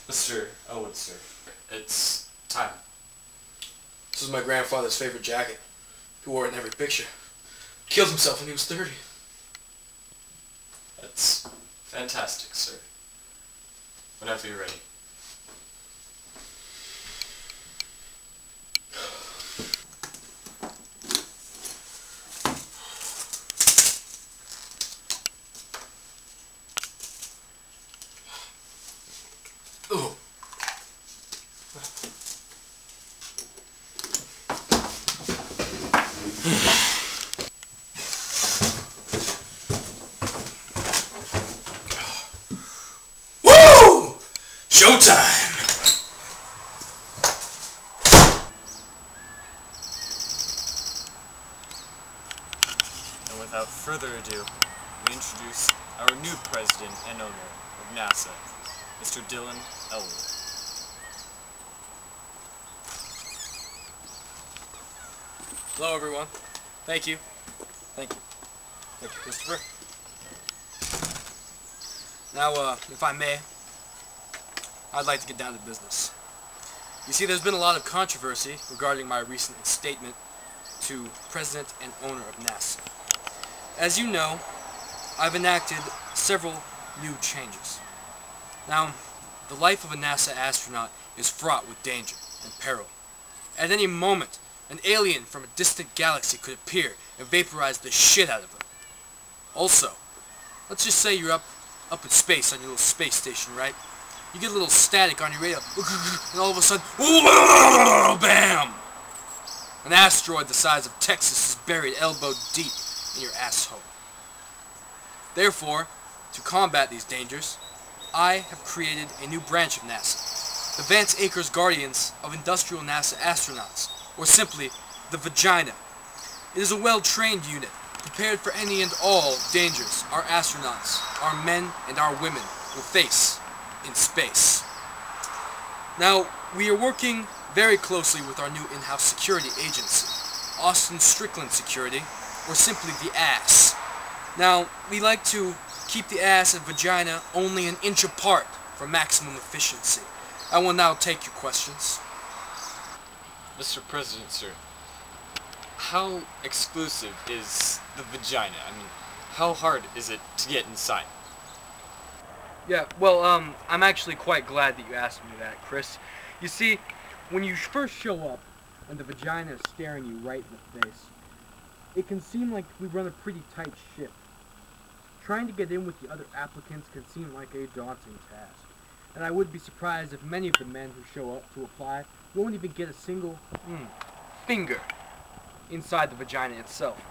Mr. Elwood, sir. It's time. This is my grandfather's favorite jacket. He wore it in every picture. Killed himself when he was 30. That's fantastic, sir. Whenever you're ready. Ooh. Woo! Showtime! And without further ado, we introduce our new president and owner of NASA, Mr. Dylan Elwood. Hello, everyone. Thank you. Thank you. Thank you, Christopher. Now, if I may, I'd like to get down to business. You see, there's been a lot of controversy regarding my recent statement to President and owner of NASA. As you know, I've enacted several new changes. Now, the life of a NASA astronaut is fraught with danger and peril. At any moment, an alien from a distant galaxy could appear and vaporize the shit out of them. Also, let's just say you're up in space on your little space station, right? You get a little static on your radio, and all of a sudden, bam! An asteroid the size of Texas is buried elbow deep in your asshole. Therefore, to combat these dangers, I have created a new branch of NASA, the Vance Acres Guardians of Industrial NASA Astronauts, or simply, the Vagina. It is a well-trained unit, prepared for any and all dangers our astronauts, our men and our women, will face in space. Now, we are working very closely with our new in-house security agency, Austin Strickland Security, or simply the ASS. Now, we like to keep the ass and vagina only an inch apart for maximum efficiency. I will now take your questions. Mr. President, sir, how exclusive is the vagina? I mean, how hard is it to get inside? Yeah, well, I'm actually quite glad that you asked me that, Chris. You see, when you first show up and the vagina is staring you right in the face, it can seem like we run a pretty tight ship. Trying to get in with the other applicants can seem like a daunting task. And I would be surprised if many of the men who show up to apply won't even get a single finger inside the vagina itself.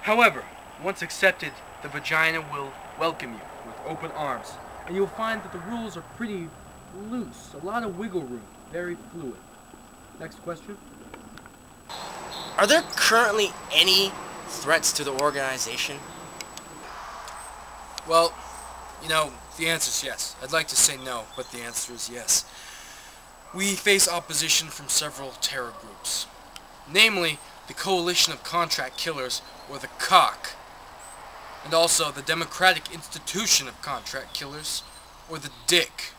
However, once accepted, the vagina will welcome you with open arms, and you'll find that the rules are pretty loose, a lot of wiggle room, very fluid. Next question? Are there currently any threats to the organization? Well, you know, the answer is yes. I'd like to say no, but the answer is yes. We face opposition from several terror groups, namely the Coalition of Contract Killers, or the COC, and also the Democratic Institution of Contract Killers, or the DIC.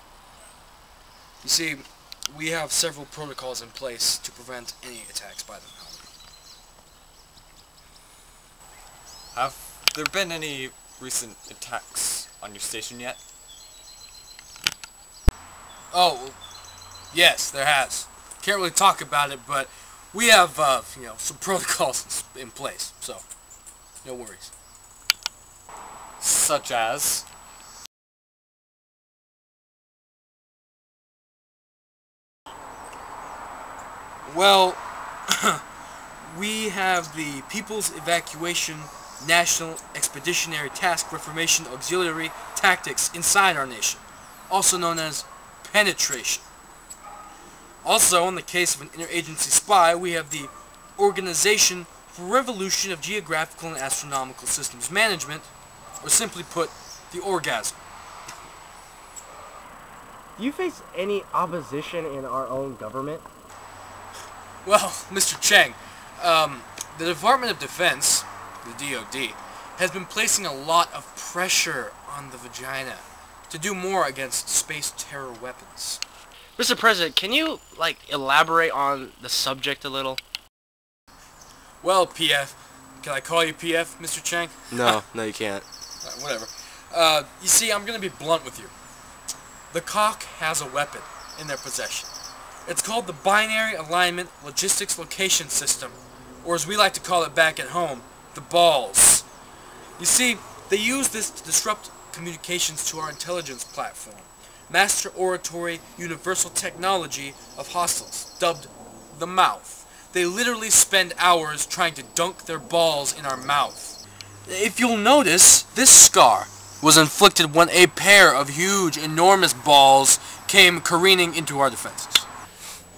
You see, we have several protocols in place to prevent any attacks by them. Have there been any recent attacks on your station yet? Oh, yes, there has. Can't really talk about it, but we have, you know, some protocols in place, so no worries. Such as? Well, we have the People's Evacuation National Expeditionary Task Reformation Auxiliary Tactics inside our nation, also known as penetration. Also, in the case of an interagency spy, we have the Organization for Revolution of Geographical and Astronomical Systems Management, or simply put, the orgasm. Do you face any opposition in our own government? Well, Mr. Cheng, the Department of Defense, the DoD, has been placing a lot of pressure on the vagina to do more against space terror weapons. Mr. President, can you, elaborate on the subject a little? Well, PF, can I call you PF, Mr. Chang? No, no you can't. Whatever. You see, I'm gonna be blunt with you. The Cock has a weapon in their possession. It's called the Binary Alignment Logistics Location System, or as we like to call it back at home, the balls. You see, they use this to disrupt communications to our intelligence platform, Master Oratory Universal Technology of Hostiles, dubbed the Mouth. They literally spend hours trying to dunk their balls in our mouth. If you'll notice, this scar was inflicted when a pair of huge, enormous balls came careening into our defenses.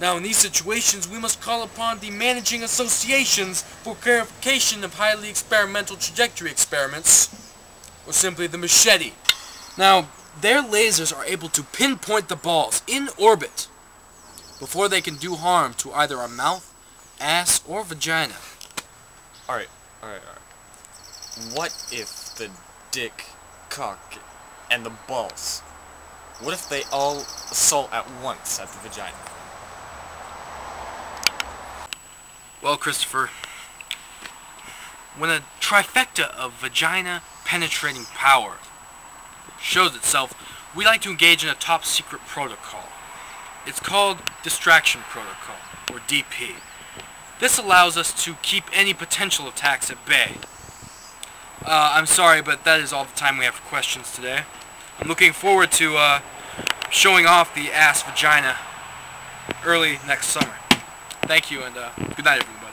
Now in these situations, we must call upon the managing associations for clarification of highly experimental trajectory experiments, or simply the machete. Now, their lasers are able to pinpoint the balls in orbit before they can do harm to either our mouth, ass, or vagina. Alright. What if the dick, cock, and the balls? What if they all assault at once at the vagina? Well, Christopher, when a trifecta of vagina-penetrating power shows itself, we like to engage in a top-secret protocol. It's called Distraction Protocol, or DP. This allows us to keep any potential attacks at bay. I'm sorry, but that is all the time we have for questions today. I'm looking forward to showing off the ass vagina early next summer. Thank you, and good night, everybody.